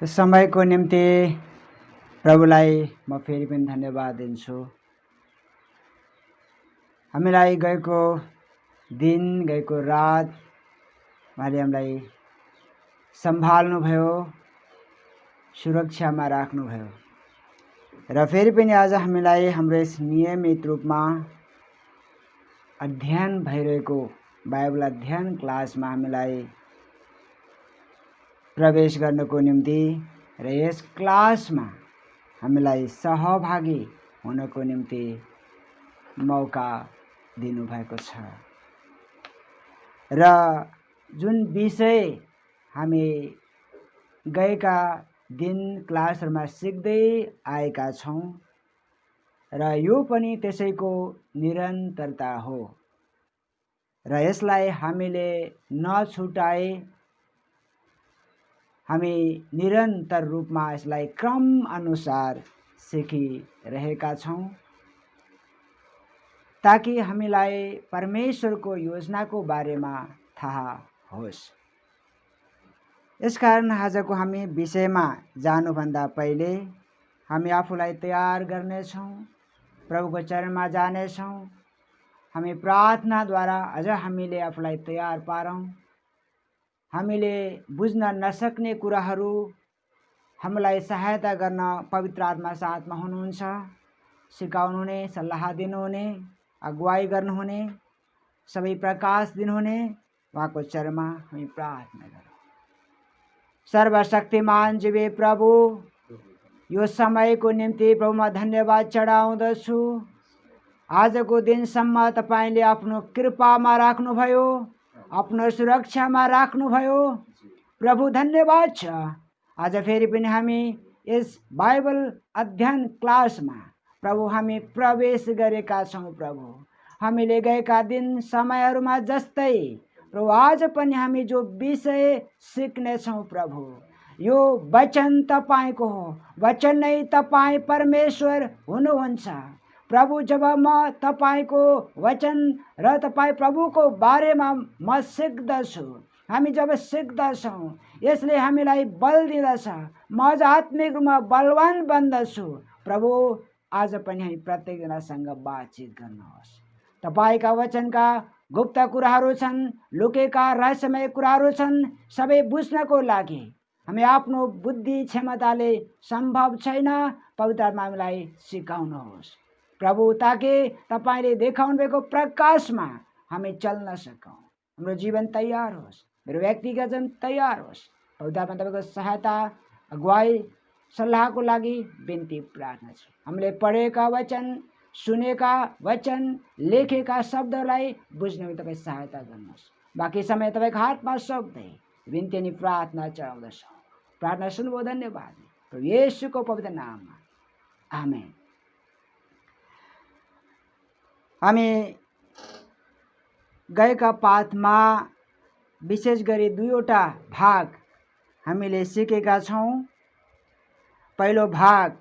समयको निम्ति प्रभुलाई म फेरि पनि धन्यवाद दिन्छु। हामीलाई गएको दिन गएको रात उहाँले हामीलाई सम्हाल्नुभयो, सुरक्षामा राख्नुभयो र फेरि पनि आज हामीलाई हाम्रो यस नियमित रूपमा अध्ययन भइरहेको बाइबल अध्ययन क्लासमा हामीलाई प्रवेश गर्नको निम्ति र यस क्लासमा हामीलाई सहभागी हुनको निम्ति मौका दिनुभएको छ र जुन विषय हामी गएका दिन क्लासहरूमा सिक्दै आएका छौं र यो पनि त्यसैको निरन्तरता हो र यसलाई हामीले नछुटाए हामी निरन्तर रूपमा यसलाई क्रम अनुसार सिकिरहेका छौं ताकि हामीलाई परमेश्वरको योजनाको बारेमा थाहा होस्। यसकारण आजको हामी विषयमा जानुभन्दा पहिले हामी आफूलाई तयार गर्नेछौं, प्रभुको चरणमा जानेछौं। हामी प्रार्थनाद्वारा अझ हामीले आफूलाई तयार पारौं। हामीले बुझ्न नसक्ने कुराहरू हामीलाई सहायता गर्न पवित्र आत्मा साथमा हुनुहुन्छ, सिकाउनुहुने, सल्लाह दिनुहुने, अगुवाई गर्नुहुने, सबै प्रकाश दिनुहुने उहाँको चरणमा हामी प्रार्थना गरौँ। सर्वशक्तिमान जीवी प्रभु, यो समयको निम्ति प्रभुमा धन्यवाद चढाउँदछु। आजको दिनसम्म तपाईले आफ्नो कृपामा राख्नुभयो, आफ्नो सुरक्षामा राख्नुभयो। प्रभु धन्यवाद छ। आज फेरि पनि हामी यस बाइबल अध्ययन क्लासमा प्रभु हामी प्रवेश गरेका छौं। प्रभु हामीले गएका दिन समयहरूमा जस्तै प्रभु आज पनि हामी जो विषय सिक्ने छौं प्रभु, यो वचन तपाईको हो। वचन नै तपाई परमेश्वर हुनुहुन्छ। प्रभु जब म तपाईको वचन र तपाई प्रभुको बारेमा म सिक्दछु, हामी जब सिक्दछौं यसले हामीलाई बल दिँदछ, म अझ आत्मिक रूपमा बलवान बन्दछु। प्रभु आज पनि हामी प्रत्येकजनासँग बातचित गर्नुहोस्। तपाईका वचनका गुप्त कुराहरू छन्, लुकेका रहस्यमय कुराहरू छन्, सबै बुझ्नको लागि हामी आफ्नो बुद्धि क्षमताले सम्भव छैन। पवित्र आत्मा हामीलाई सिकाउनुहोस् प्रभु, ताकि तपाईले देखाउनु भएको प्रकाशमा हामी चल्न सकौं। हाम्रो जीवन तयार होस्, मेरो व्यक्तिगत जीवन तयार होस्। पवित्र आत्मा तपाईको सहायता, अगुवाई, सल्लाहको लागि बिन्ती प्रार्थना छ। हामीले पढेका वचन, सुनेका वचन, लेखेका शब्दलाई बुझ्न तपाईँ सहायता गर्नुहोस्। बाँकी समय तपाईको हातमा सौंप्दै बिन्ती अनि प्रार्थना चढाउँदछौँ। प्रार्थना सुन्नुभयो, धन्यवाद प्रभु येशूको पवित्र नाममा, आमेन। हामी गएका पाठमा विशेष गरी दुईवटा भाग हामीले सिकेका छौं। पहिलो भाग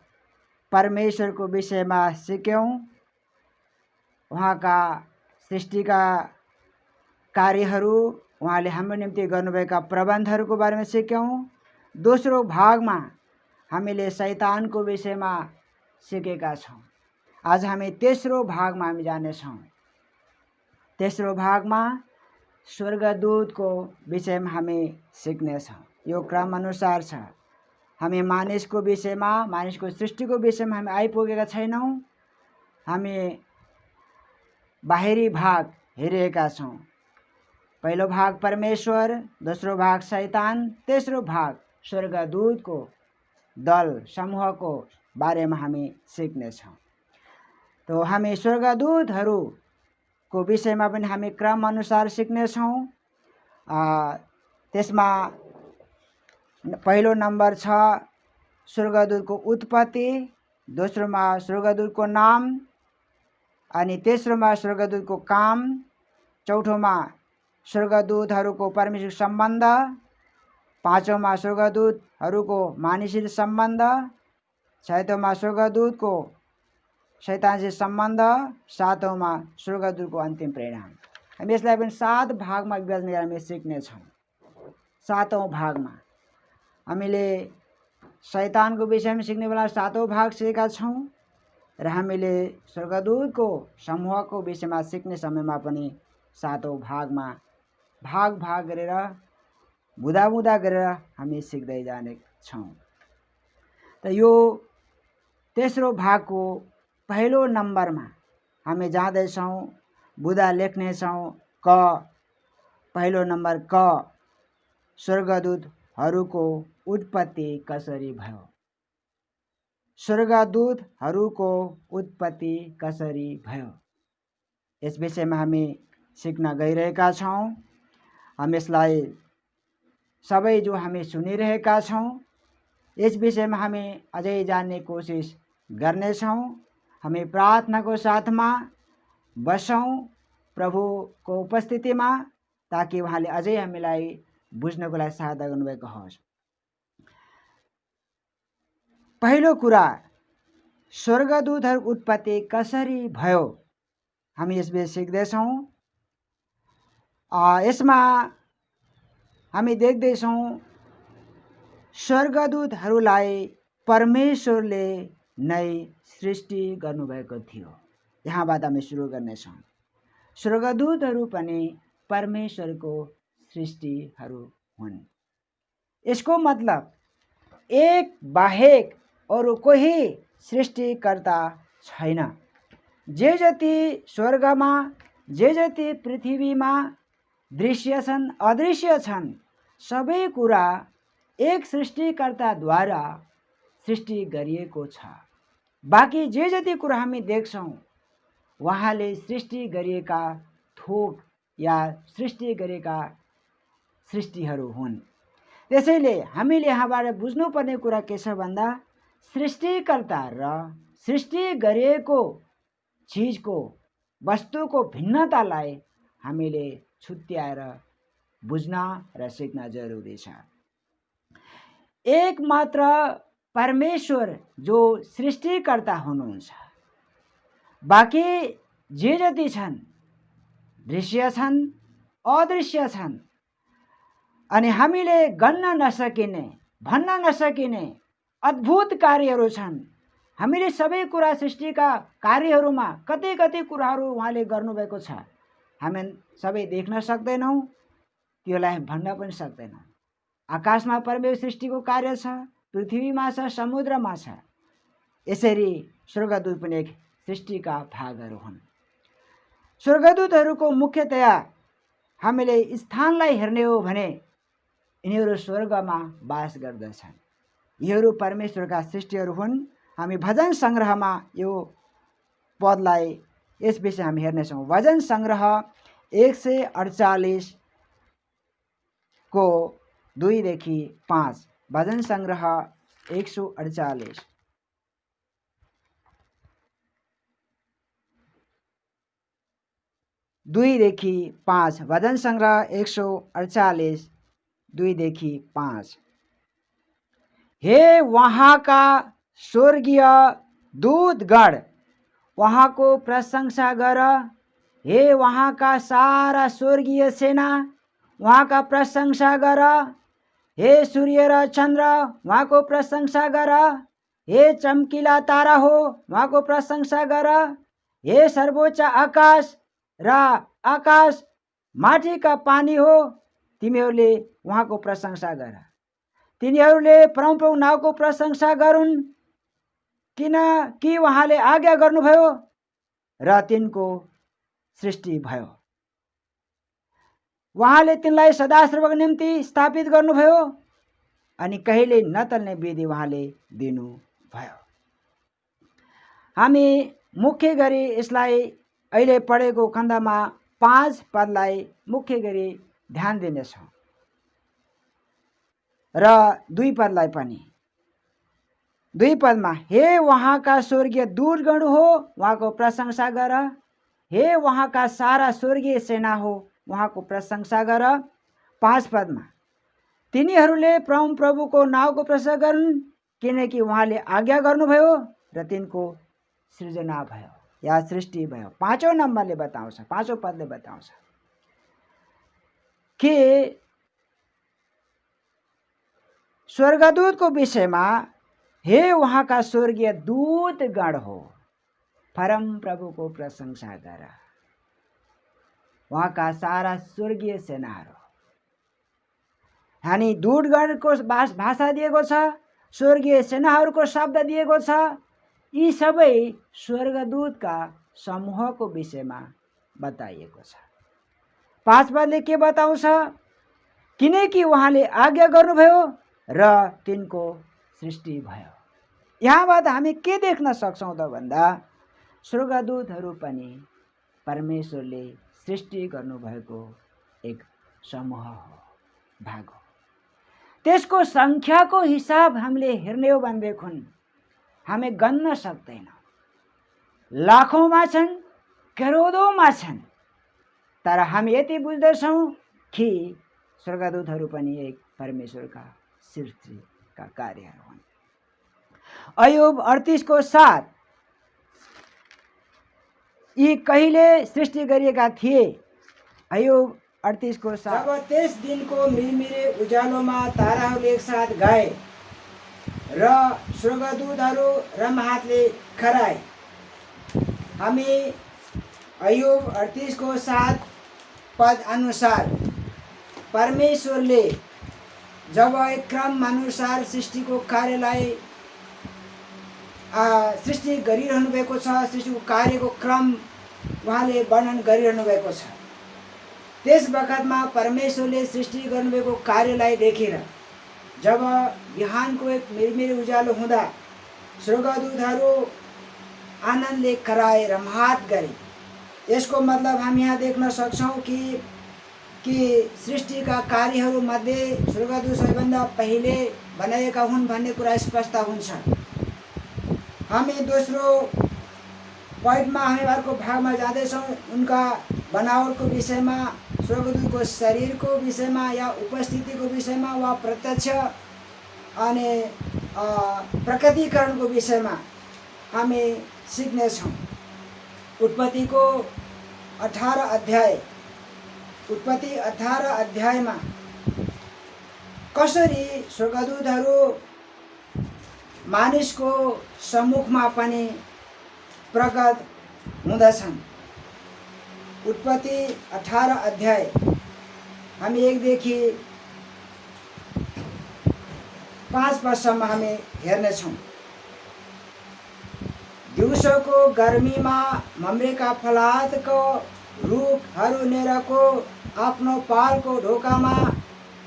परमेश्वरको विषयमा सिक्यौं, उहाँका सृष्टिका कार्यहरू, उहाँले हाम्रो निम्ति गर्नुभएका प्रबन्धहरूको बारेमा सिक्यौं। दोस्रो भागमा हामीले शैतानको विषयमा सिकेका छौं। आज हामी तेस्रो भागमा हामी जानेछौं। तेस्रो भागमा स्वर्गदूतको विषयमा हामी सिक्नेछौं। यो क्रम अनुसार छ। हामी मानिसको विषयमा, मानिसको सृष्टिको विषयमा हामी आइपुगेका छैनौं। हामी बाहिरी भाग हेरेका छौं। पहिलो भाग परमेश्वर, दोस्रो भाग शैतान, तेस्रो भाग स्वर्गदूतको दल समूहको बारेमा हामी सिक्नेछौं। तो हामी स्वर्गदूतहरूको विषयमा पनि हामी क्रम अनुसार सिक्नेछौं। त्यसमा पहिलो नम्बर छ स्वर्गदूतको उत्पत्ति, दोस्रोमा स्वर्गदूतको नाम, अनि तेस्रोमा स्वर्गदूतको काम, चौथोमा स्वर्गदूतहरूको परमेश्वर सम्बन्ध, पाँचौंमा स्वर्गदूतहरूको मानिससित सम्बन्ध, छैटौंमा स्वर्गदूतको शैतानसित सम्बन्ध, सातौंमा स्वर्गदूतको अन्तिम परिणाम। हामी यसलाई पनि 7 भागमा विभाजन गरेर हामी सिक्नेछौँ। 7औं भागमा हामीले शैतानको विषयमा सिक्ने बेला 7औं भाग सिकेका छौँ र हामीले स्वर्गदूतको समूहको विषयमा सिक्ने समयमा पनि 7औं भागमा भाग गरेर बुदा गरेर हामी सिक्दै जाने छौँ। त यो तेस्रो भागको पहिलो नम्बरमा हामी जाँदैछौँ। बुदा लेख्नेछौँ क, पहिलो नम्बर क, स्वर्गदूतहरूको उत्पत्ति कसरी भयो। स्वर्गदूतहरूको उत्पत्ति कसरी भयो, यस विषयमा हामी सिक्न गइरहेका छौँ। हामी यसलाई सबै जो हामी सुनिरहेका छौँ यस विषयमा हामी अझै जान्ने कोसिस गर्नेछौँ। हामी प्रार्थनाको साथमा बसौँ प्रभुको उपस्थितिमा, ताकि उहाँले अझै हामीलाई बुझ्नको लागि सहायता गर्नुभएको होस्। पहिलो कुरा, स्वर्गदूतहरूको उत्पत्ति कसरी भयो, हामी यस विषय सिक्दैछौँ। यसमा हामी देख्दैछौँ स्वर्गदूतहरूलाई परमेश्वरले नै सृष्टि गर्नुभएको थियो। यहाँबाट हामी सुरु गर्नेछौँ। स्वर्गदूतहरू पनि परमेश्वरको सृष्टिहरू हुन्। यसको मतलब एक बाहेक अरू कोही सृष्टिकर्ता छैन। जे जति स्वर्गमा, जे जति पृथ्वीमा दृश्य छन् अदृश्य छन्, सबै कुरा एक सृष्टिकर्ताद्वारा सृष्टि गरिएको छ। बाँकी जे जति कुरा हामी देख्छौँ उहाँले सृष्टि गरिएका थोक या सृष्टि गरेका सृष्टिहरू हुन्। त्यसैले हामीले यहाँबाट बुझ्नुपर्ने कुरा के छ भन्दा, सृष्टिकर्ता र सृष्टि गरिएको चिजको, वस्तुको भिन्नतालाई हामीले छुट्याएर बुझ्न र सिक्न जरुरी छ। एक मात्र परमेश्वर जो सृष्टिकर्ता हुनुहुन्छ, बाँकी जे जति छन् दृश्य छन् अदृश्य छन्, अनि हामीले गन्न नसकिने, भन्न नसकिने अद्भुत कार्यहरू छन्। हामीले सबै कुरा सृष्टिका कार्यहरूमा कति कति कुराहरू उहाँले गर्नुभएको छ, हामी सबै देख्न सक्दैनौँ, त्यसलाई भन्न पनि सक्दैनौँ। आकाशमा परमेश्वर सृष्टिको कार्य छ, पृथ्वीमा छ, समुद्रमा छ। यसरी स्वर्गदूत पनि एक सृष्टिका भागहरू हुन्। स्वर्गदूतहरूको मुख्यतया हामीले स्थानलाई हेर्ने हो भने यिनीहरू स्वर्गमा बास गर्दछन्। यिनीहरू परमेश्वरका सृष्टिहरू हुन्। हामी भजन सङ्ग्रहमा यो पदलाई, यस विषय हामी हेर्नेछौँ। भजन सङ्ग्रह 148 को 2 देखि 5। भजन सङ्ग्रह 148 2 देखि 5। भजन सङ्ग्रह 148 2 देखि 5। हे वहाँका स्वर्गीय दूतगण, वहाँको प्रशंसा गर। हे वहाँका सारा स्वर्गीय सेना, वहाँका प्रशंसा गर। हे सूर्य र चन्द्र, वहाँको प्रशंसा गर। हे चम्किला तारा हो, वहाँको प्रशंसा गर। हे सर्वोच्च आकाश र आकाश माथिका पानी हो, तिमीहरूले उहाँको प्रशंसा गर। तिनीहरूले परमप्रभु नाउँको प्रशंसा गरून्, किनकि उहाँले आज्ञा गर्नुभयो र तिनको सृष्टि भयो। उहाँले तिनलाई सदा सर्वको निम्ति स्थापित गर्नुभयो अनि कहिले नटल्ने विधि उहाँले दिनुभयो। हामी मुख्य गरी यसलाई अहिले पढेको खण्डमा 5 पदलाई मुख्य गरी ध्यान दिनेछौँ र 2 पदलाई पनि। 2 पदमा हे वहाँका स्वर्गीय दूतगण हो, उहाँको प्रशंसा गर। हे वहाँका सारा स्वर्गीय सेना हो, उहाँको प्रशंसा गर। 5 पदमा तिनीहरूले प्रभुको नाउँको प्रशंसा गरून्, किनकि उहाँले आज्ञा गर्नुभयो र तिनको सृजना भयो या सृष्टि भयो। 5औं नम्बरले बताउँछ, 5औं पदले बताउँछ कि स्वर्गदूतको विषयमा हे उहाँका स्वर्गीय दूतगण हो, परम प्रभुको प्रशंसा गर। उहाँका सारा स्वर्गीय सेनाहरू, अनि दूतगणको भाषा दिएको छ, स्वर्गीय सेनाहरूको शब्द दिएको छ। यी सबै स्वर्गदूतका समूहको विषयमा बताइएको छ। 5 पदले के बताउँछ? किनकि उहाँले आज्ञा गर्नुभयो र तिनको सृष्टि भयो। यहाँबाट हामी के देख्न सक्छौँ त भन्दा स्वर्गदूतहरू पनि परमेश्वरले सृष्टि गर्नुभएको एक समूह हो, भाग हो। त्यसको सङ्ख्याको हिसाब हामीले हेर्ने हो भनेदेखि हामी गन्न सक्दैन। लाखौँमा छन्, करोडौँमा छन्। तर हामी यति बुझ्दछौँ कि स्वर्गदूतहरू पनि एक परमेश्वरका सृष्टिका कार्यहरू हुन्। अयुब 38:7 यी कहिले सृष्टि गरिएका थिए? अयुब 38:7 जब त्यस दिनको मिरमिरे उज्यालोमा ताराहरूले एकसाथ गाए र स्वर्गदूतहरू रमहातले खराए। हामी अयुब 38:7 पद अनुसार परमेश्वरले जब एक क्रम अनुसार सृष्टिको कार्यलाई सृष्टि गरिरहनु भएको छ, सृष्टिको कार्यको क्रम उहाँले वर्णन गरिरहनु भएको छ। त्यस बखतमा परमेश्वरले सृष्टि गर्नुभएको कार्यलाई देखेर जब बिहानको एक मिरमिरे उज्यालो हुँदा स्वर्गदूतहरू आनन्दले कराए, रमहात गरे। यसको मतलब हामी यहाँ देख्न सक्छौँ कि सृष्टिका कार्यहरूमध्ये स्वर्गदूत सबैभन्दा पहिले बनाएका हुन् भन्ने कुरा स्पष्ट हुन्छ। हामी दोस्रो पोइन्टमा, हामी अर्को भागमा जाँदैछौँ। उनका बनावटको विषयमा, स्वर्गदूतको शरीरको विषयमा या उपस्थितिको विषयमा वा प्रत्यक्ष अनि प्रकटीकरणको विषयमा हामी सिक्नेछौँ। उत्पत्ति 18 अध्यायमा कसरी स्वर्गदूतहरू मानिसको सम्मुखमा पनि प्रकट हुँदछन्। उत्पत्ति 18 अध्याय हामी 1 देखि 5 पदसम्म हामी हेर्नेछौँ। दिउँसोको गर्मीमा मम्रेका फलादको रुखहरू नेरको आफ्नो पालको ढोकामा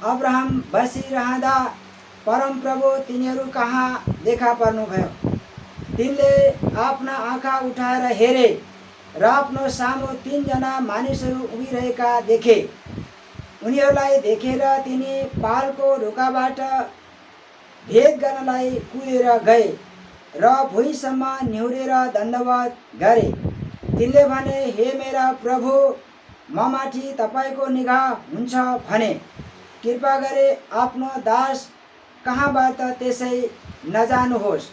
अब्राहम बसिरहँदा परमप्रभु तिनीहरू कहाँ देखा पर्नुभयो। तिनले आफ्ना आँखा उठाएर हेरे र आफ्नो सामु 3 जना मानिसहरू उभिरहेका देखे। उनीहरूलाई देखेर तिनी पालको ढोकाबाट भेद गर्नलाई कुदेर गए र भुइँसम्म निहुरेर दण्डवत गरे। तिनले भने, हे मेरा प्रभु, ममाथि तपाईँको निगाह हुन्छ भने कृपा गरे आफ्नो दास कहाँबाट त्यसै नजानुहोस्।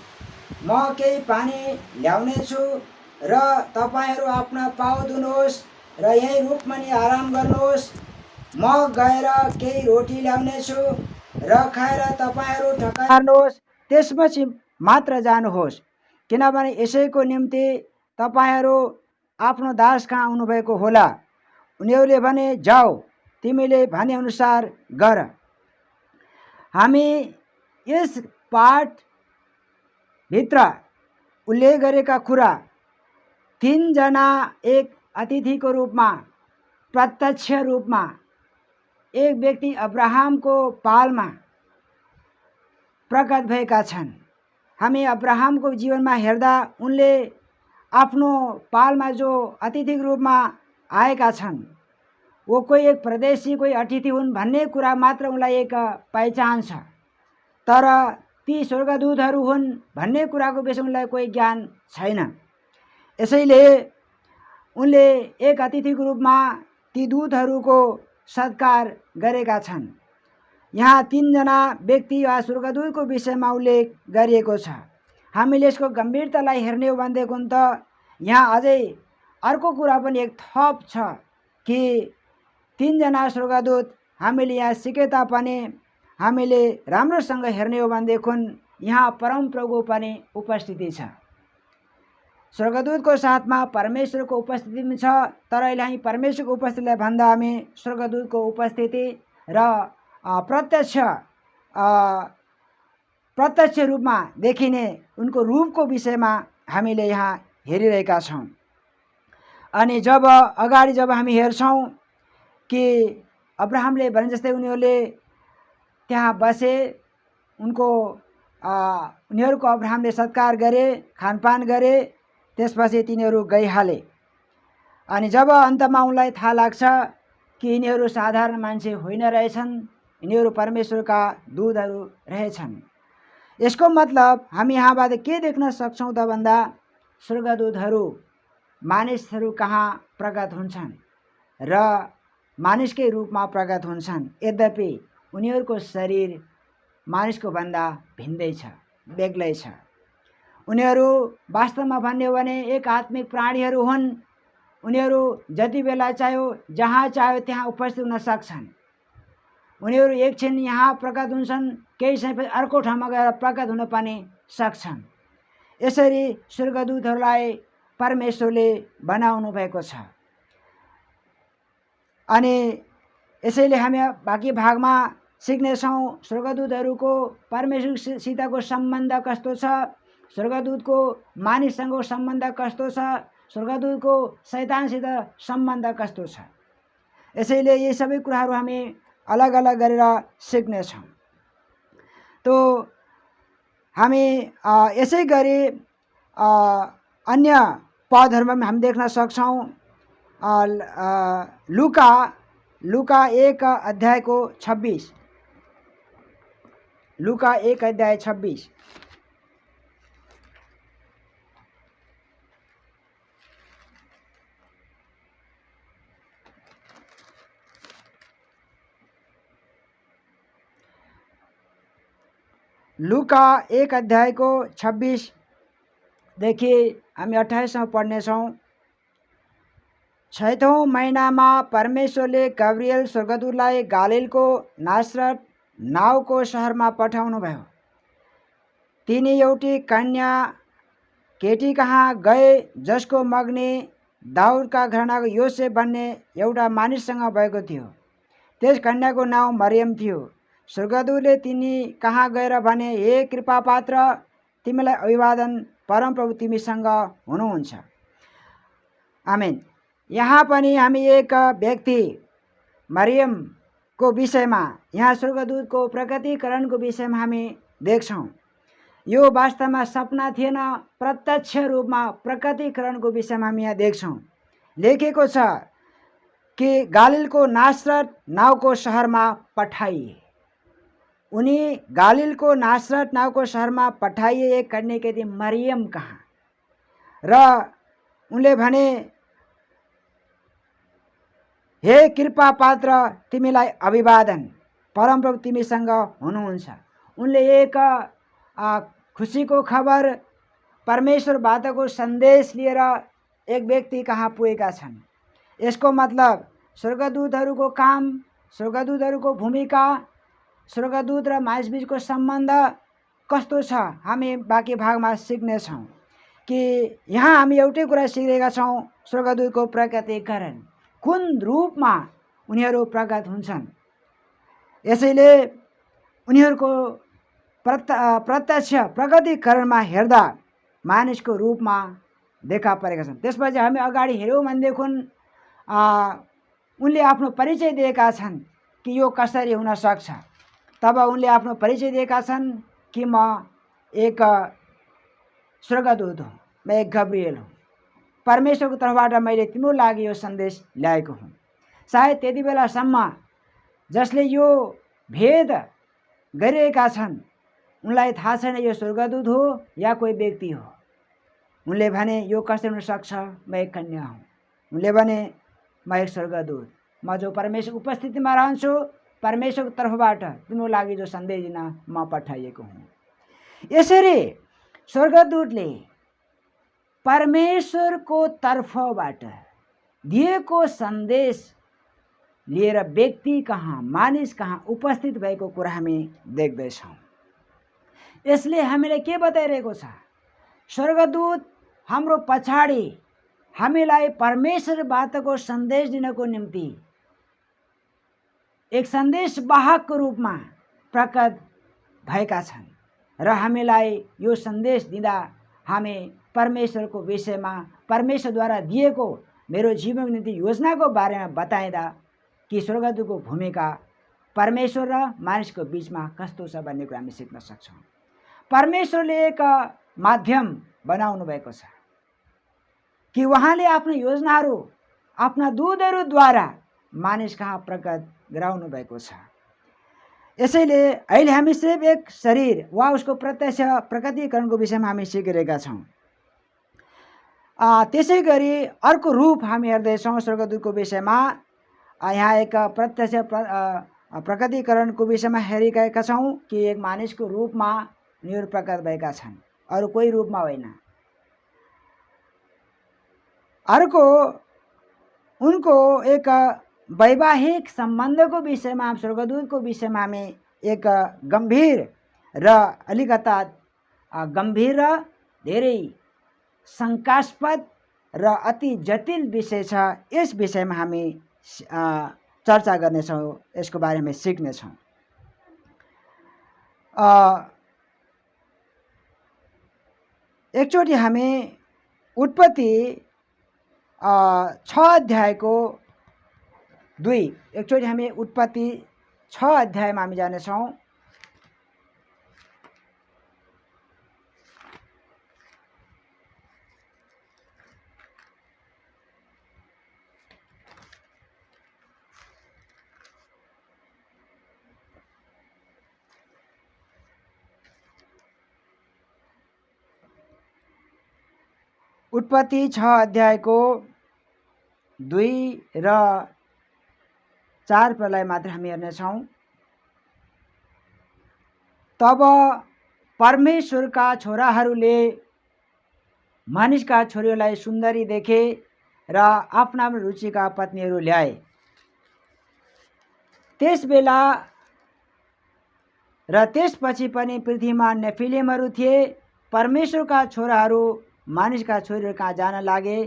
म केही पानी ल्याउनेछु र तपाईँहरू आफ्ना पाउ धुनुहोस् र यही रुखमुनि आराम गर्नुहोस्। म गएर केही रोटी ल्याउनेछु र खाएर तपाईँहरू ठकार्नुहोस्, त्यसपछि मात्र जानुहोस्, किनभने यसैको निम्ति तपाईँहरू आफ्नो दास कहाँ आउनुभएको होला। उनीहरूले भने, जाऊ, तिमीले भनेअनुसार गर। हामी यस पाठभित्र उल्लेख गरेका कुरा 3 जना एक अतिथिको रूपमा, प्रत्यक्ष रूपमा एक व्यक्ति अब्राहमको पालमा प्रकट भएका छन्। हामी अब्राहमको जीवनमा हेर्दा उनले आफ्नो पालमा जो अतिथिको रूपमा आएका छन्, वो कोही एक परदेशी, कोही अतिथि हुन् भन्ने कुरा मात्र उनलाई एक पहिचान छ। तर ती स्वर्गदूतहरू हुन् भन्ने कुराको विषयमा उनलाई कोही ज्ञान छैन। यसैले उनले एक अतिथिको रूपमा ती दूतहरूको सत्कार गरेका छन्। यहाँ 3 जना व्यक्ति वा स्वर्गदूतको विषयमा उल्लेख गरिएको छ। हामीले यसको गम्भीरतालाई हेर्ने हो भनेदेखि त यहाँ अझै अर्को कुरा पनि एक थप छ कि 3 जना स्वर्गदूत हामीले यहाँ सिके तापनि हामीले राम्रोसँग हेर्ने हो भनेदेखि यहाँ परमप्रभुको पनि उपस्थिति छ। स्वर्गदूतको साथमा परमेश्वरको उपस्थिति छ। तर अहिले हामी परमेश्वरको उपस्थितिलाई भन्दा हामी स्वर्गदूतको उपस्थिति र प्रत्यक्ष रूपमा देखिने उनको रूपको विषयमा हामीले यहाँ हेरिरहेका छौँ। अनि जब हामी हेर्छौँ कि अब्राहमले भने जस्तै उनीहरूले त्यहाँ बसे, उनीहरूको अब्राहमले सत्कार गरे, खानपान गरे, त्यसपछि तिनीहरू गइहाले। अनि जब अन्तमा उनलाई थाहा लाग्छ कि यिनीहरू साधारण मान्छे होइन रहेछन्, यिनीहरू परमेश्वरका दूतहरू रहेछन्। यसको मतलब हामी यहाँबाट के देख्न सक्छौँ त भन्दा स्वर्गदूतहरू मानिसहरू कहाँ प्रकट हुन्छन् र मानिसकै रूपमा प्रकट हुन्छन्। यद्यपि उनीहरूको शरीर मानिसको भन्दा भिन्दै छ, बेग्लै छ। उनीहरू वास्तवमा भन्यो भने एक आत्मिक प्राणीहरू हुन्। उनीहरू जति बेला चाह्यो जहाँ चाह्यो त्यहाँ उपस्थित हुन सक्छन्। उनीहरू एकछिन यहाँ प्रकट हुन्छन्, केही समयपछि अर्को ठाउँमा गएर प्रकट हुन पनि सक्छन्। यसरी स्वर्गदूतहरूलाई परमेश्वरले बनाउनु भएको छ। अनि यसैले हामी बाँकी भागमा सिक्नेछौँ स्वर्गदूतहरूको परमेश्वरसितको सम्बन्ध कस्तो छ, स्वर्गदूतको मानिससँगको सम्बन्ध कस्तो छ, स्वर्गदूतको शैतानसित सम्बन्ध कस्तो छ। यसैले यी सबै कुराहरू हामी अलग अलग गरेर सिक्नेछौँ। तो हामी यसै गरी अन्य पदहरूमा पनि हामी देख्न सक्छौँ। लुका 1 अध्यायको 26, लुका 1 अध्याय 26। लुका 1 अध्यायको 26 देखि हामी 28सम्म पढ्नेछौँ। 6औं महिनामा परमेश्वरले गब्रिएल स्वर्गदूतलाई गालिलको नासरत नाउँको शहरमा पठाउनु भयो। तिनी एउटी कन्या केटी कहाँ गए जसको मग्नी दाउदका घरानाको योसेफ भन्ने एउटा मानिससँग भएको थियो। त्यस कन्याको नाउँ मरियम थियो। स्वर्गदूतले तिनी कहाँ गएर भने, हे कृपा पात्र, तिमीलाई अभिवादन, परमप्रभु तिमीसँग हुनुहुन्छ। आमेन। यहाँ पनि हामी एक व्यक्ति मरियमको विषयमा, यहाँ स्वर्गदूतको प्रकटीकरणको विषयमा हामी देख्छौँ। यो वास्तवमा सपना थिएन, प्रत्यक्ष रूपमा प्रकटीकरणको विषयमा हामी यहाँ देख्छौँ। लेखेको छ कि गालिलको नासरत नाउँको शहरमा पठाइए। उनी गालिलको नासरत नाउँको शहरमा पठाइए एक कन्या केटी मरियम कहाँ, र उनले भने, हे कृपा पात्र, तिमीलाई अभिवादन, परमप्रभु तिमीसँग हुनुहुन्छ। उनले एक खुसीको खबर, परमेश्वरबाटको सन्देश लिएर एक व्यक्ति कहाँ पुगेका छन्। यसको मतलब स्वर्गदूतहरूको काम, स्वर्गदूतहरूको भूमिका, स्वर्गदूत र मानिसबीचको सम्बन्ध कस्तो छ हामी बाँकी भागमा सिक्नेछौँ। कि यहाँ हामी एउटै कुरा सिकिरहेका छौँ, स्वर्गदूतको प्रकटीकरण, कुन रूपमा उनीहरू प्रकट हुन्छन्। यसैले उनीहरूको प्रत्यक्ष प्रकटीकरणमा हेर्दा मानिसको रूपमा देखा परेका छन्। त्यसपछि हामी अगाडि हेऱ्यौँ भनेदेखि उनले आफ्नो परिचय दिएका छन् कि यो कसरी हुन सक्छ। तब उनले आफ्नो परिचय दिएका छन् कि म एक स्वर्गदूत हुँ, म एक गब्रिएल हुँ, परमेश्वरको तर्फबाट मैले तिम्रो लागि यो सन्देश ल्याएको हुँ। सायद त्यति बेलासम्म जसले यो भेद गरिरहेका छन् उनलाई थाहा छैन यो स्वर्गदूत हो या कोही व्यक्ति हो। उनले भने यो कसरी हुन सक्छ, म एक कन्या हुँ। उनले भने म एक स्वर्गदूत, म जो परमेश्वरको उपस्थितिमा रहन्छु, परमेश्वरको तर्फबाट तिम्रो लागि जो सन्देश दिन म पठाइएको हुँ। यसरी स्वर्गदूतले परमेश्वरको तर्फबाट दिएको सन्देश लिएर व्यक्ति कहाँ, मानिस कहाँ उपस्थित भएको कुरा हामी देख्दैछौँ। यसले हामीलाई के बताइरहेको छ? स्वर्गदूत हाम्रो पछाडि हामीलाई परमेश्वरबाटको सन्देश दिनको निम्ति एक सन्देशवाहकको रूपमा प्रकट भएका छन् र हामीलाई यो सन्देश दिँदा हामी परमेश्वरको विषयमा परमेश्वरद्वारा दिएको मेरो जीवनको निम्ति योजनाको बारेमा बताइँदा कि स्वर्गदूतको भूमिका परमेश्वर र मानिसको बीचमा कस्तो छ भन्ने कुरा हामी सिक्न सक्छौँ। परमेश्वरले एक माध्यम बनाउनु भएको छ कि उहाँले आफ्नो योजनाहरू आफ्ना दूतहरूद्वारा मानिस कहाँ प्रकट गराउनु भएको छ। यसैले अहिले हामी सिर्फ एक शरीर वा उसको प्रत्यक्ष प्रकटीकरणको विषयमा हामी सिकिरहेका छौँ। त्यसै गरी अर्को रूप हामी हेर्दैछौँ स्वर्गदूतको विषयमा। यहाँ एक प्रत्यक्ष प्रकटीकरणको विषयमा हेरेका छौँ कि एक मानिसको रूपमा उनीहरू प्रकट भएका छन्, अरू कोही रूपमा होइन। अर्को उनको एक वैवाहिक सम्बन्धको विषयमा स्वर्गदूतको विषयमा हामी एक गम्भीर र अलिकता गम्भीर र धेरै शङ्कास्पद र अति जटिल विषय छ। यस विषयमा हामी चर्चा गर्नेछौँ, यसको बारेमा सिक्नेछौँ। एकचोटि हामी उत्पत्ति 6 अध्यायको 2 एकचोटि हामी उत्पत्ति 6 अध्यायमा हामी जानेछौँ। उत्पत्ति 6 अध्यायको 2 र 4 पदलाई मात्र हामी हेर्नेछौँ। तब परमेश्वरका छोराहरूले मानिसका छोरीहरूलाई सुन्दरी देखे र आफ्ना रुचिका पत्नीहरू ल्याए। त्यसबेला र त्यसपछि पनि पृथ्वीमा नेफिलिमहरू थिए। परमेश्वरका छोराहरू मानिसका छोरीहरू कहाँ जान लागे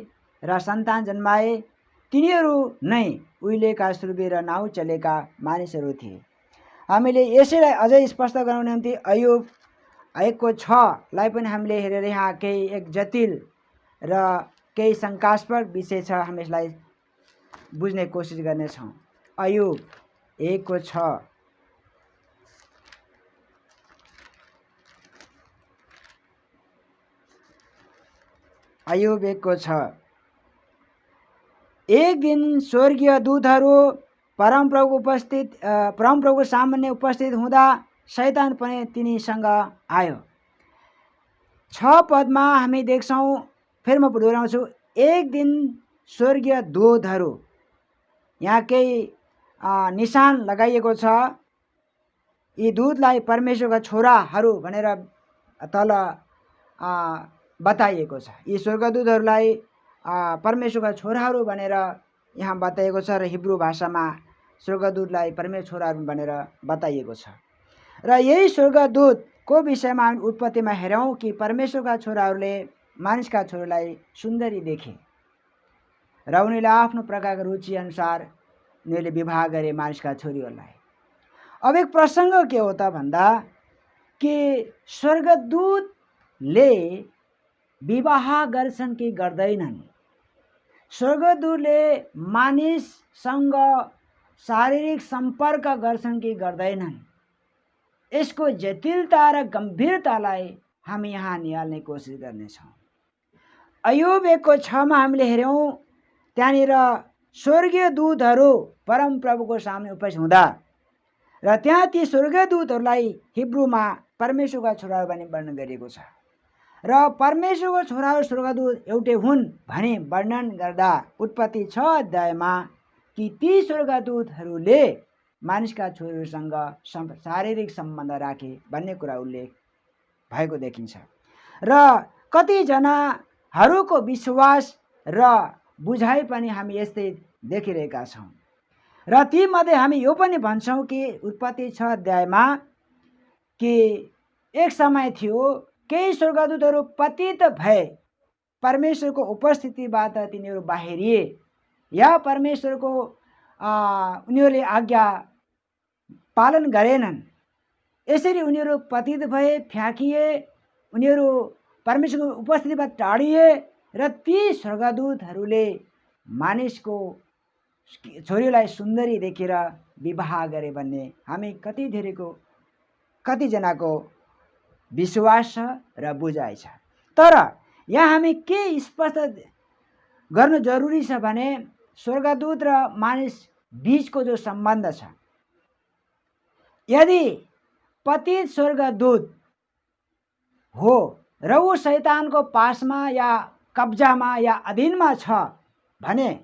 र सन्तान जन्माए। तिनीहरू नै उहिलेका सुरवीर र नाउँ चलेका मानिसहरू थिए। हामीले यसैलाई अझै स्पष्ट गराउने निम्ति अयुब 1:6 पनि हामीले हेरेर यहाँ केही एक जटिल र केही शङ्कास्पद विषय छ, हामी यसलाई बुझ्ने कोसिस गर्नेछौँ। अयुब 1:6 अयुब 1:6 एक दिन स्वर्गीय दूतहरू परमप्रभुको सामान्य उपस्थित हुँदा शैतान पनि तिनीसँग आयो। 6 पदमा हामी देख्छौँ, फेरि म दोहोऱ्याउँछु, एक दिन स्वर्गीय दूतहरू। यहाँ केही निशान लगाइएको छ। यी दूतलाई परमेश्वरका छोराहरू भनेर तल बताइएको छ। यी स्वर्गदूतहरूलाई परमेश्वरका छोराहरू भनेर यहाँ बताइएको छ र हिब्रू भाषामा स्वर्गदूतलाई परमेश्वर छोराहरू भनेर बताइएको छ। र यही स्वर्गदूतको विषयमा हामी उत्पत्तिमा हेरौँ कि परमेश्वरका छोराहरूले मानिसका छोरीलाई सुन्दरी देखे र उनीहरूले आफ्नो प्रकारको रुचि अनुसार उनीहरूले विवाह गरे मानिसका छोरीहरूलाई। अब एक प्रसङ्ग के हो त भन्दा कि स्वर्गदूतले विवाह गर्छन् कि गर्दैनन्। स्वर्गदूतले मानिससँग शारीरिक सम्पर्क गर्छन् कि गर्दैनन्। यसको जटिलता र गम्भीरतालाई हामी यहाँ निहाल्ने कोसिस गर्नेछौँ। अयुब 1:6 हामीले हेऱ्यौँ, त्यहाँनिर स्वर्गीय दूतहरू परमप्रभुको सामने उपस्थित हुँदा र त्यहाँ ती स्वर्गीय दूतहरूलाई हिब्रूमा परमेश्वरका छोराहरू भनी वर्णन गरिएको छ। र परमेश्वरको छोराहरू स्वर्गदूत एउटै हुन् भनी वर्णन गर्दा उत्पत्ति 6 अध्यायमा कि ती स्वर्गदूतहरूले मानिसका छोरीहरूसँग शारीरिक सम्बन्ध राखे भन्ने कुरा उल्लेख भएको देखिन्छ। र कतिजनाहरूको विश्वास र बुझाइ पनि हामी यस्तै देखिरहेका छौँ। र तीमध्ये हामी यो पनि भन्छौँ कि उत्पत्ति 6 अध्यायमा कि एक समय थियो केही स्वर्गदूतहरू पतित भए परमेश्वरको उपस्थितिबाट तिनीहरू बाहिरिए या परमेश्वरको उनीहरूले आज्ञा पालन गरेनन्। यसरी उनीहरू पतित भए, फ्याँकिए, उनीहरू परमेश्वरको उपस्थितिबाट टाढिए र ती स्वर्गदूतहरूले मानिसको छोरीलाई सुन्दरी देखेर विवाह गरे भन्ने हामी कतिजनाको विश्वास छ र बुझाइ छ। तर यहाँ हामी के स्पष्ट गर्नु जरुरी छ भने स्वर्गदूत र मानिस बीचको जो सम्बन्ध छ, यदि पतित स्वर्गदूत हो र ऊ शैतानको पासमा या कब्जामा या अधीनमा छ भने,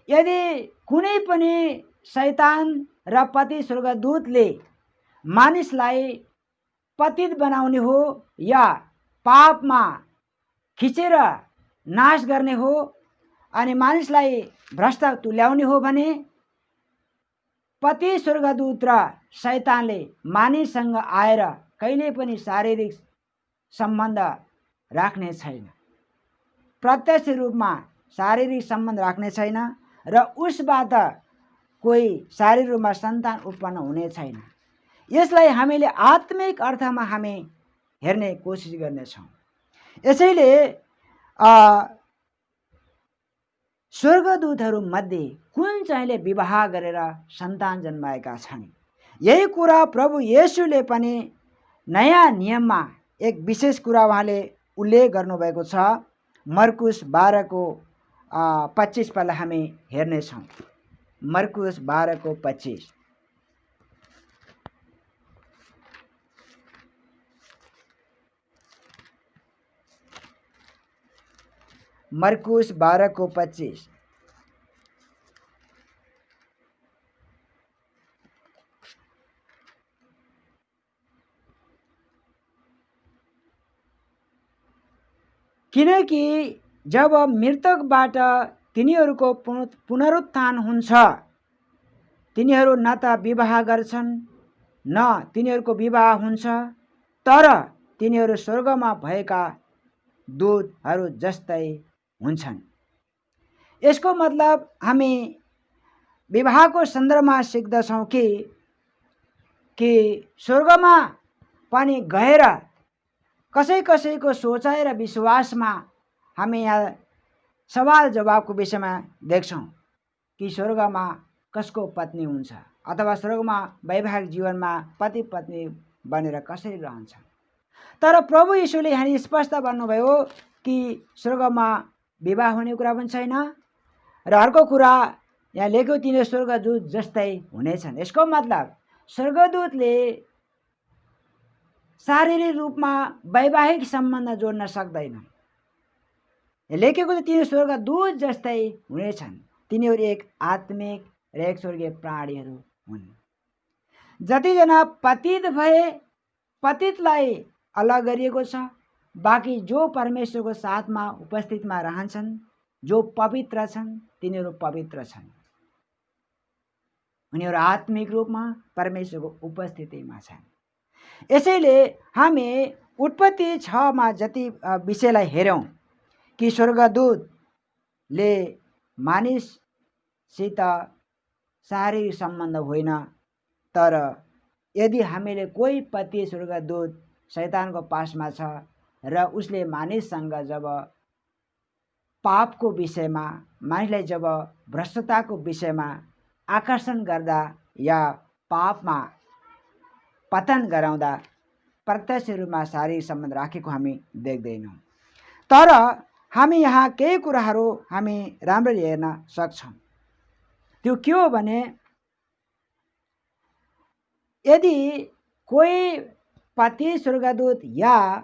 यदि कुनै पनि शैतान र पतित स्वर्गदूतले मानिसलाई पतित बनाउने हो या पापमा खिचेर नाश गर्ने हो अनि मानिसलाई भ्रष्ट तुल्याउने हो भने पतित स्वर्गदूत र शैतानले मानिससँग आएर कहिले पनि शारीरिक सम्बन्ध राख्ने छैन, प्रत्यक्ष रूपमा शारीरिक सम्बन्ध राख्ने छैन र उसबाट कोही शारीरिक रूपमा सन्तान उत्पन्न हुने छैन। यसलाई हामीले आत्मिक अर्थमा हामी हेर्ने कोसिस गर्नेछौँ। यसैले स्वर्गदूतहरूमध्ये कुन चाहिँले विवाह गरेर सन्तान जन्माएका छन्, यही कुरा प्रभु येशूले पनि नयाँ नियममा एक विशेष कुरा उहाँले उल्लेख गर्नुभएको छ। मर्कुस 12:25 पल्ला हामी हेर्नेछौँ। मर्कुस 12:25। मर्कुस 12:25। किनकि जब मृतकबाट तिनीहरूको पुनरुत्थान हुन्छ, तिनीहरू न त विवाह गर्छन् न तिनीहरूको विवाह हुन्छ, तर तिनीहरू स्वर्गमा भएका दूतहरू जस्तै हुन्छन्। यसको मतलब हामी विवाहको सन्दर्भमा सिक्दछौँ कि स्वर्गमा पनि गएर कसैको सोचाइ र विश्वासमा हामी यहाँ सवाल जवाबको विषयमा देख्छौँ कि स्वर्गमा कसको पत्नी हुन्छ अथवा स्वर्गमा वैवाहिक जीवनमा पति पत्नी बनेर कसरी रहन्छ। तर प्रभु येशूले यहाँ स्पष्ट भन्नुभयो कि स्वर्गमा विवाह हुने कुरा पनि छैन र अर्को कुरा यहाँ लेख्यो तिनीहरू स्वर्गदूत जस्तै हुनेछन्। यसको मतलब स्वर्गदूतले शारीरिक रूपमा वैवाहिक सम्बन्ध जोड्न सक्दैन। लेखेको छ तिनीहरू स्वर्गदूत जस्तै हुनेछन्। तिनीहरू एक आत्मिक र एक स्वर्गीय प्राणीहरू हुन्। जतिजना पतित भए, पतितलाई अलग गरिएको छ, बाँकी जो परमेश्वरको साथमा उपस्थितमा रहन्छन्, जो पवित्र छन्, तिनीहरू पवित्र छन्। उनीहरू आत्मिक रूपमा परमेश्वरको उपस्थितिमा छन्। यसैले हामी उत्पत्ति 6 जति विषयलाई हेरौँ कि स्वर्गदूतले मानिससित शारीरिक सम्बन्ध होइन, तर यदि हामीले कोही पति स्वर्गदूत शैतानको पासमा छ र उसले मानिससँग जब पापको विषयमा, मानिसलाई जब भ्रष्टताको विषयमा आकर्षण गर्दा या पापमा पतन गराउँदा प्रत्यक्ष रूपमा शारीरिक सम्बन्ध राखेको हामी देख्दैनौँ। तर हामी यहाँ केही कुराहरू हामी राम्ररी हेर्न सक्छौँ। त्यो के हो भने यदि कोही पति स्वर्गदूत या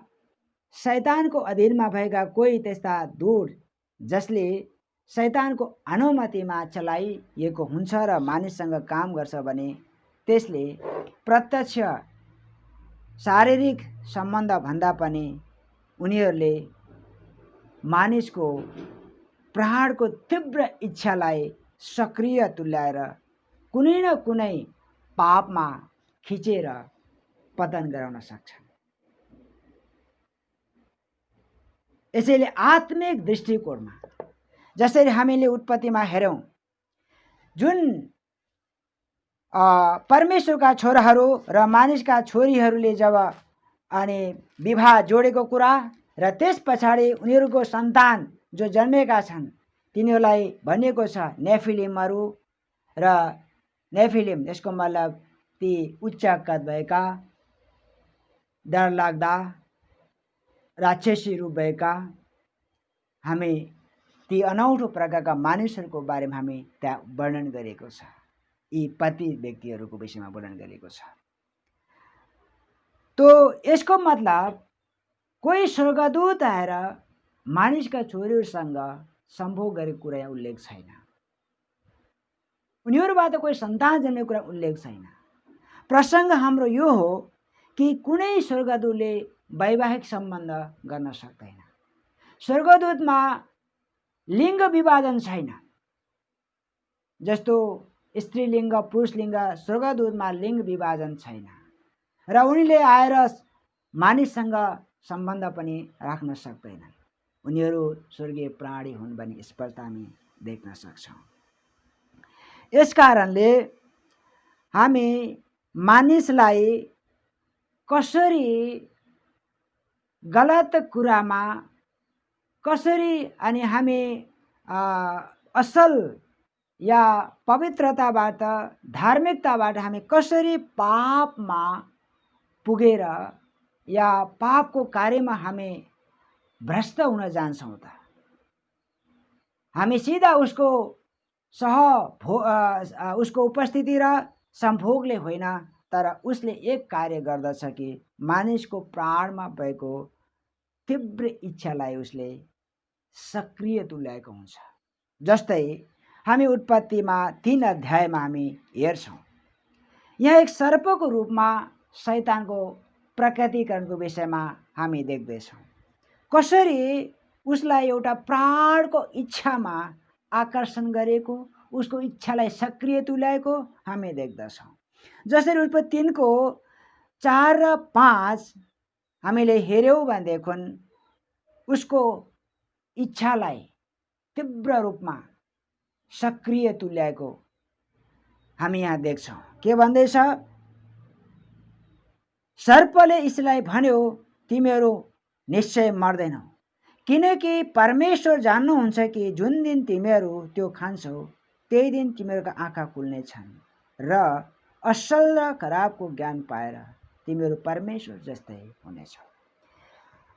शैतानको अधीनमा भएका कोही त्यस्ता दूत जसले शैतानको अनुमतिमा चलाइएको हुन्छ र मानिससँग काम गर्छ भने त्यसले प्रत्यक्ष शारीरिक सम्बन्ध भन्दा पनि उनीहरूले मानिसको प्राणको तीव्र इच्छालाई सक्रिय तुल्याएर कुनै न कुनै पापमा खिचेर पतन गराउन सक्छ। यसैले आत्मिक दृष्टिकोणमा जसरी हामीले उत्पत्तिमा हेरौँ, जुन परमेश्वरका छोराहरू र मानिसका छोरीहरूले जब अनि विवाह जोडेको कुरा र त्यस पछाडि उनीहरूको सन्तान जो जन्मेका छन् तिनीहरूलाई भनिएको छ नेफिलिमहरू। र नेफिलिम यसको मतलब ती उच्च कद भएका, डरलाग्दा राक्षसी रूप भएका, हामी ती अनौठो प्रकारका मानिसहरूको बारेमा हामी त्यहाँ वर्णन गरेको छ। यी पति व्यक्तिहरूको विषयमा वर्णन गरेको छ। तो यसको मतलब कोही स्वर्गदूत आएर मानिसका छोरीहरूसँग सम्भोग गरेको कुरा यहाँ उल्लेख छैन। उनीहरूबाट कोही सन्तान जन्मेको कुरा उल्लेख छैन। प्रसङ्ग हाम्रो यो हो कि कुनै स्वर्गदूतले वैवाहिक सम्बन्ध गर्न सक्दैन। स्वर्गदूतमा लिङ्ग विभाजन छैन। जस्तो स्त्रीलिङ्ग पुरुषलिङ्ग, स्वर्गदूतमा लिङ्ग विभाजन छैन र उनीले आएर मानिससँग सम्बन्ध पनि राख्न सक्दैनन्। उनीहरू स्वर्गीय प्राणी हुन् भन्ने स्पष्ट हामी देख्न सक्छौँ। यस कारणले हामी मानिसलाई कसरी गलत कुरामा कसरी अनि हामी असल या पवित्रताबाट धार्मिकताबाट हामी कसरी पापमा पुगेर या पापको कार्यमा हामी भ्रष्ट हुन जान्छौँ त हामी सिधा उसको उपस्थिति र सम्भोगले होइन, तर उसले एक कार्य गर्दछ कि मानिसको प्राणमा भएको तीव्र इच्छालाई उसले सक्रिय तुल्याएको हुन्छ। जस्तै हामी उत्पत्तिमा 3 अध्यायमा हामी हेर्छौँ, यहाँ एक सर्पको रूपमा शैतानको प्रकटीकरणको विषयमा हामी देख्दैछौँ। कसरी उसलाई एउटा प्राणको इच्छामा आकर्षण गरेको, उसको इच्छालाई सक्रिय तुल्याएको हामी देख्दछौँ। जसरी उत्पत्ति 3 को 4 र 5 हामीले हेऱ्यौँ भनेदेखि उसको इच्छालाई तीव्र रूपमा सक्रिय तुल्याएको हामी यहाँ देख्छौँ। के भन्दैछ? सर्पले स्त्रीलाई भन्यो, तिमीहरू निश्चय मर्दैनौ, किनकि परमेश्वर जान्नुहुन्छ कि जुन दिन तिमीहरू त्यो खान्छौ त्यही दिन तिमीहरूका आँखा खुल्नेछन् र असल र खराबको ज्ञान पाएर तिमीहरू परमेश्वर जस्तै हुनेछौ।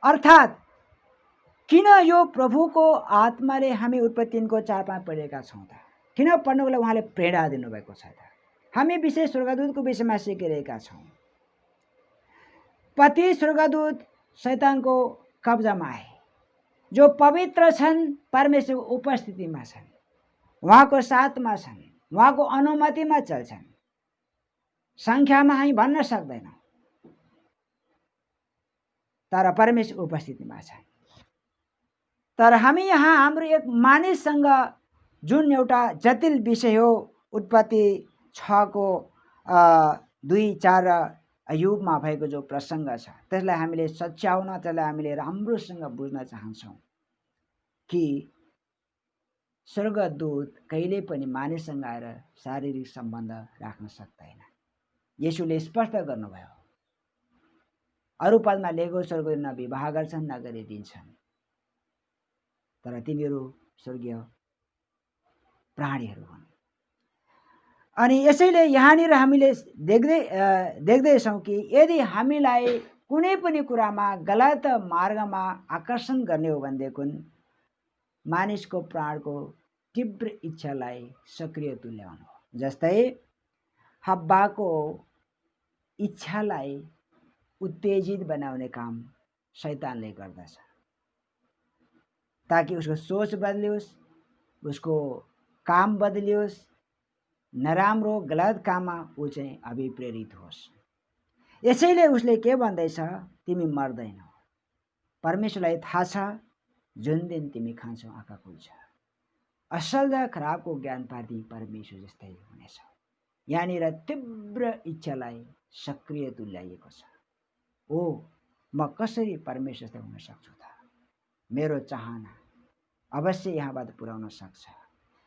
अर्थात् किन यो प्रभुको आत्माले हामी उत्पत्ति 3 को 4-5 पढेका छौँ त? किन पढ्नुको लागि उहाँले प्रेरणा दिनुभएको छ त? हामी विशेष स्वर्गदूतको विषयमा सिकिरहेका छौँ। पति स्वर्गदूत शैतानको कब्जामा आए, जो पवित्र छन्, परमेश्वरको उपस्थितिमा छन्, उहाँको साथमा छन्, उहाँको अनुमतिमा चल्छन्। सङ्ख्यामा हामी भन्न सक्दैनौँ, तर परमेश्वर उपस्थितिमा छन्। तर हामी यहाँ हाम्रो एक मानिससँग जुन एउटा जटिल विषय हो, उत्पत्ति 6 को 2-4 युगमा भएको जो प्रसङ्ग छ, त्यसलाई हामीले सच्याउन, त्यसलाई हामीले राम्रोसँग बुझ्न चाहन्छौँ कि स्वर्गदूत कहिले पनि मानिससँग आएर शारीरिक सम्बन्ध राख्न सक्दैन। येशूले स्पष्ट गर्नुभयो, अरू पदमा लेखेको स्वर्गदूत न विवाह गर्छन् न गरिदिन्छन्, तर तिनीहरू स्वर्गीय प्राणीहरू हुन्। अनि यसैले यहाँनिर हामीले देख्दैछौँ कि यदि हामीलाई कुनै पनि कुरामा गलत मार्गमा आकर्षण गर्ने हो भनेदेखि मानिसको प्राणको तीव्र इच्छालाई सक्रिय तुल्याउनु हो। जस्तै हब्बाको इच्छालाई उत्तेजित बनाउने काम शैतानले गर्दछ, ताकि उसको सोच बदलियोस्, उसको काम बदलियोस्, नराम्रो गलत काममा ऊ चाहिँ अभिप्रेरित होस्। यसैले उसले के भन्दैछ? तिमी मर्दैनौ, परमेश्वरलाई थाहा छ जुन दिन तिमी खान्छौ आँखा खुल्छ, असल र खराबको ज्ञान पार्दै परमेश्वर जस्तै हुनेछ। यहाँनिर तीव्र इच्छालाई सक्रिय तुल्याइएको छ। ओ, म कसरी परमेश्वर जस्तै हुन सक्छु त? मेरो चाहना अवश्य यहाँबाट पुर्याउन सक्छ।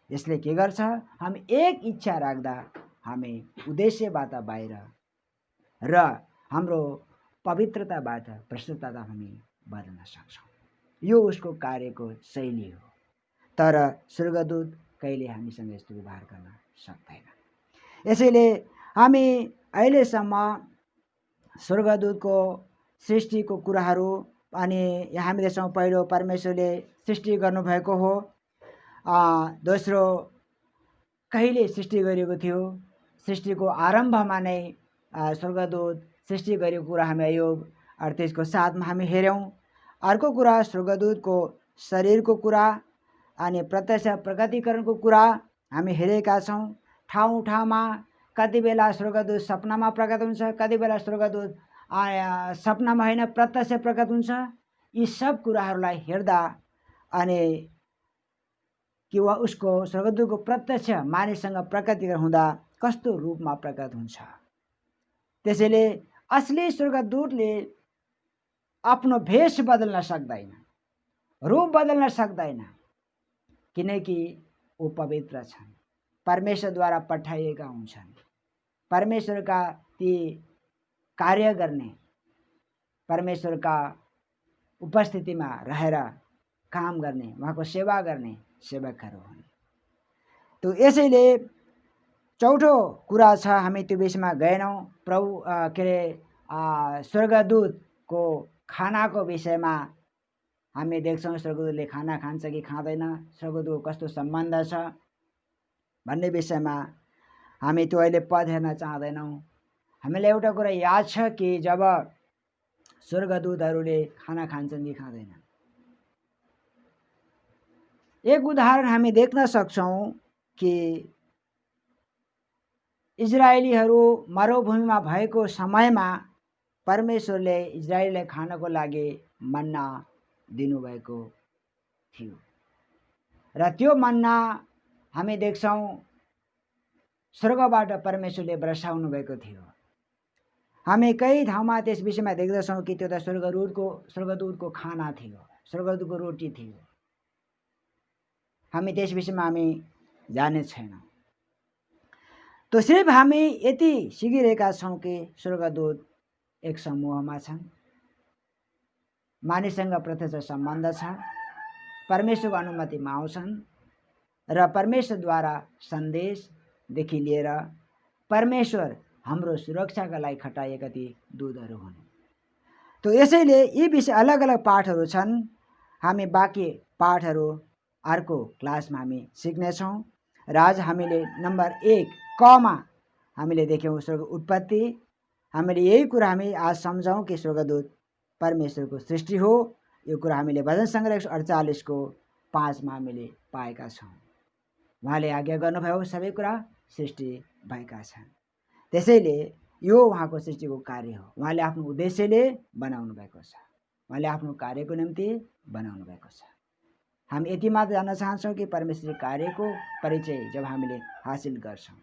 यसले के गर्छ, हामी एक इच्छा राख्दा हामी उद्देश्यबाट बाहिर र हाम्रो पवित्रताबाट भ्रष्टता हामी बदल्न सक्छौँ। यो उसको कार्यको शैली हो। तर स्वर्गदूत कहिले हामीसँग यस्तो व्यवहार गर्न सक्दैन। यसैले हामी अहिलेसम्म स्वर्गदूतको सृष्टिको कुराहरू अनि हामी देख्छौँ, पहिलो परमेश्वरले सृष्टि गर्नुभएको हो। दोस्रो कहिले सृष्टि गरिएको थियो, सृष्टिको आरम्भमा नै स्वर्गदूत सृष्टि गरेको कुरा हामी अयोग 38 को 7 मा हामी हेऱ्यौँ। अर्को कुरा स्वर्गदूतको शरीरको कुरा अनि प्रत्यक्ष प्रकटीकरणको कुरा हामी हेरेका छौँ। ठाउँ ठाउँमा कति बेला स्वर्गदूत सपनामा प्रकट हुन्छ, कति बेला स्वर्गदूत सपनामा होइन प्रत्यक्ष प्रकट हुन्छ। यी सब कुराहरूलाई हेर्दा अनि कि वा उसको स्वर्गदूतको प्रत्यक्ष मानिससँग प्रकटीकरण हुँदा कस्तो रूपमा प्रकट हुन्छ। त्यसैले असली स्वर्गदूतले आफ्नो भेष बदल्न सक्दैन, रूप बदल्न सक्दैन, किनकि ऊ पवित्र छन्, परमेश्वरद्वारा पठाइएका हुन्छन्। परमेश्वरका ती कार्य गर्ने, परमेश्वरका उपस्थितिमा रहेर काम गर्ने, उहाँको सेवा गर्ने सेवकहरू हुन्। तो यसैले चौथो कुरा छ, हामी त्यो विषयमा गएनौँ। प्रभु के अरे स्वर्गदूतको खानाको विषयमा हामी देख्छौँ, स्वर्गदूतले खाना खान्छ कि खाँदैन, स्वर्गदूतको कस्तो सम्बन्ध छ भन्ने विषयमा हामी त्यो अहिले पद हेर्न चाहँदैनौँ। हामीलाई एउटा कुरा याद छ कि जब स्वर्गदूतहरूले खाना खान्छन् कि खाँदैन, एक उदाहरण हामी देख्न सक्छौँ कि इजरायलीहरू मरुभूमिमा भएको समयमा परमेश्वरले इजरायलीलाई खानको लागि मन्ना दिनुभएको थियो र त्यो मन्ना हामी देख्छौँ स्वर्गबाट परमेश्वरले बर्साउनु भएको थियो। हामी कई ठाउँमा त्यस विषयमा देख्दछौँ कि त्यो त स्वर्गदूतको खाना थियो, स्वर्गदूतको रोटी थियो। हामी त्यस विषयमा हामी जाने छैनौँ। तो सिर्फ हामी यति सिकिरहेका छौँ कि स्वर्गदूत एक समूहमा छन्, मानिससँग प्रत्यक्ष सम्बन्ध छ, परमेश्वरको अनुमतिमा आउँछन् र परमेश्वरद्वारा सन्देशदेखि लिएर परमेश्वर हाम्रो सुरक्षाका लागि खटाइएका ती दूतहरू हुन्। तो यसैले यी विषय अलग अलग पाठहरू छन्। हामी बाँकी पाठहरू अर्को क्लासमा हामी सिक्नेछौँ। र आज हामीले नम्बर 1 कमा हामीले देख्यौँ स्वर्ग उत्पत्ति। हामीले यही कुरा हामी आज सम्झौँ कि स्वर्गदूत परमेश्वरको सृष्टि हो। यो कुरा हामीले भजन सङ्ग्रह 148 को 5 मा हामीले पाएका छौँ। उहाँले आज्ञा गर्नुभयो, सबै कुरा सृष्टि भएका छन्। त्यसैले यो उहाँको सृष्टिको कार्य हो। उहाँले आफ्नो उद्देश्यले बनाउनु भएको छ, उहाँले आफ्नो कार्यको निम्ति बनाउनु भएको छ। हामी यति मात्र जान्न चाहन्छौँ कि परमेश्वरको कार्यको परिचय जब हामीले हासिल गर्छौँ,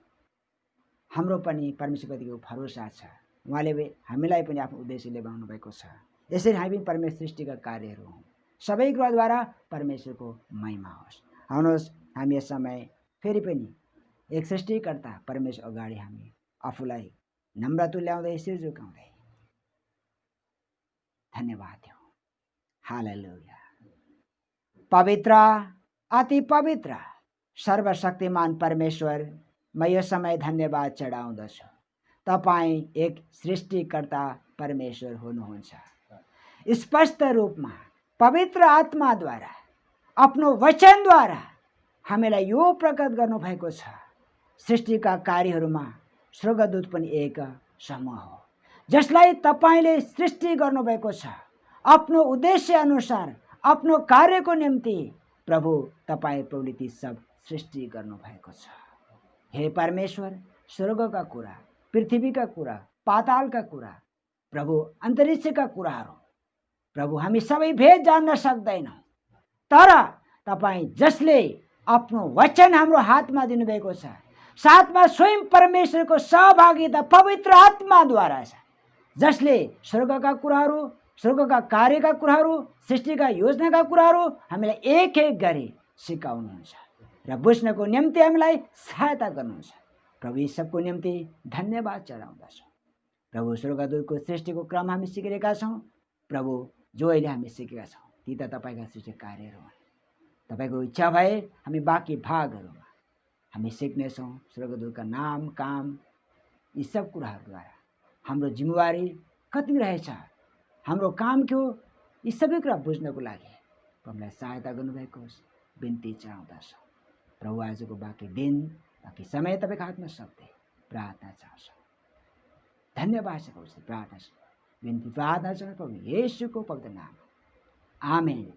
हाम्रो पनि परमेश्वरप्रतिको भरोसा छ, उहाँले हामीलाई पनि आफ्नो उद्देश्यले बनाउनु भएको छ। यसरी हामी पनि परमेश्वर सृष्टिका कार्यहरू हौँ। सबै कुराद्वारा परमेश्वरको महिमा होस्। आउनुहोस् हामी यस समय फेरि पनि एक सृष्टिकर्ता परमेश्वर अगाडि हामी आफूलाई नम्र तुल्याउँदै शिर झुकाउँदै धन्यवाद दियौँ। हालेलुया। पवित्र, अति पवित्र, सर्वशक्तिमान परमेश्वर, म यो समय धन्यवाद चढाउँदछु। तपाईँ एक सृष्टिकर्ता परमेश्वर हुनुहुन्छ। स्पष्ट रूपमा पवित्र आत्माद्वारा आफ्नो वचनद्वारा हामीलाई यो प्रकट गर्नुभएको छ। सृष्टिका कार्यहरूमा स्वर्गदूत पनि एक समूह हो जसलाई तपाईँले सृष्टि गर्नुभएको छ। आफ्नो उद्देश्य अनुसार आफ्नो कार्यको निम्ति प्रभु तपाईँ प्रभुले ती सब सृष्टि गर्नुभएको छ। हे परमेश्वर, स्वर्गका कुरा, पृथ्वीका कुरा, पातालका कुरा, प्रभु अन्तरिक्षका कुराहरू, प्रभु हामी सबै भेद जान्न सक्दैनौँ, तर तपाईँ जसले आफ्नो वचन हाम्रो हातमा दिनुभएको छ, साथमा स्वयं परमेश्वरको सहभागिता पवित्र आत्माद्वारा छ, जसले स्वर्गका कुराहरू, स्वर्गका कार्यका कुराहरू, सृष्टिका योजनाका कुराहरू हामीलाई एक एक गरी सिकाउनुहुन्छ र बुझ्नको निम्ति हामीलाई सहायता गर्नुहुन्छ। प्रभु यी सबको निम्ति धन्यवाद चढाउँदछौँ। प्रभु स्वर्गदूतको सृष्टिको क्रम हामी सिकिरहेका छौँ। प्रभु जो अहिले हामी सिकेका छौँ ती त तपाईँका सृष्टि कार्यहरू हुन्। तपाईँको इच्छा भए हामी बाँकी भागहरूमा हामी सिक्नेछौँ। स्वर्गदूतका नाम, काम, यी सब कुराहरूद्वारा हाम्रो जिम्मेवारी कति रहेछ, हाम्रो काम के हो, यी सबै कुरा बुझ्नको लागि हामीलाई सहायता गर्नुभएको होस् बिन्ती चाहँदछौँ। प्रभु आजको बाँकी दिन, बाँकी समय तपाईँको हातमा सक्दै प्रार्थना चाहन्छौँ। धन्यवाद छ प्रभु, प्रार्थना बिन्ती प्रार्थना छ प्रभु येशूको पवित्र नाम, आमेन।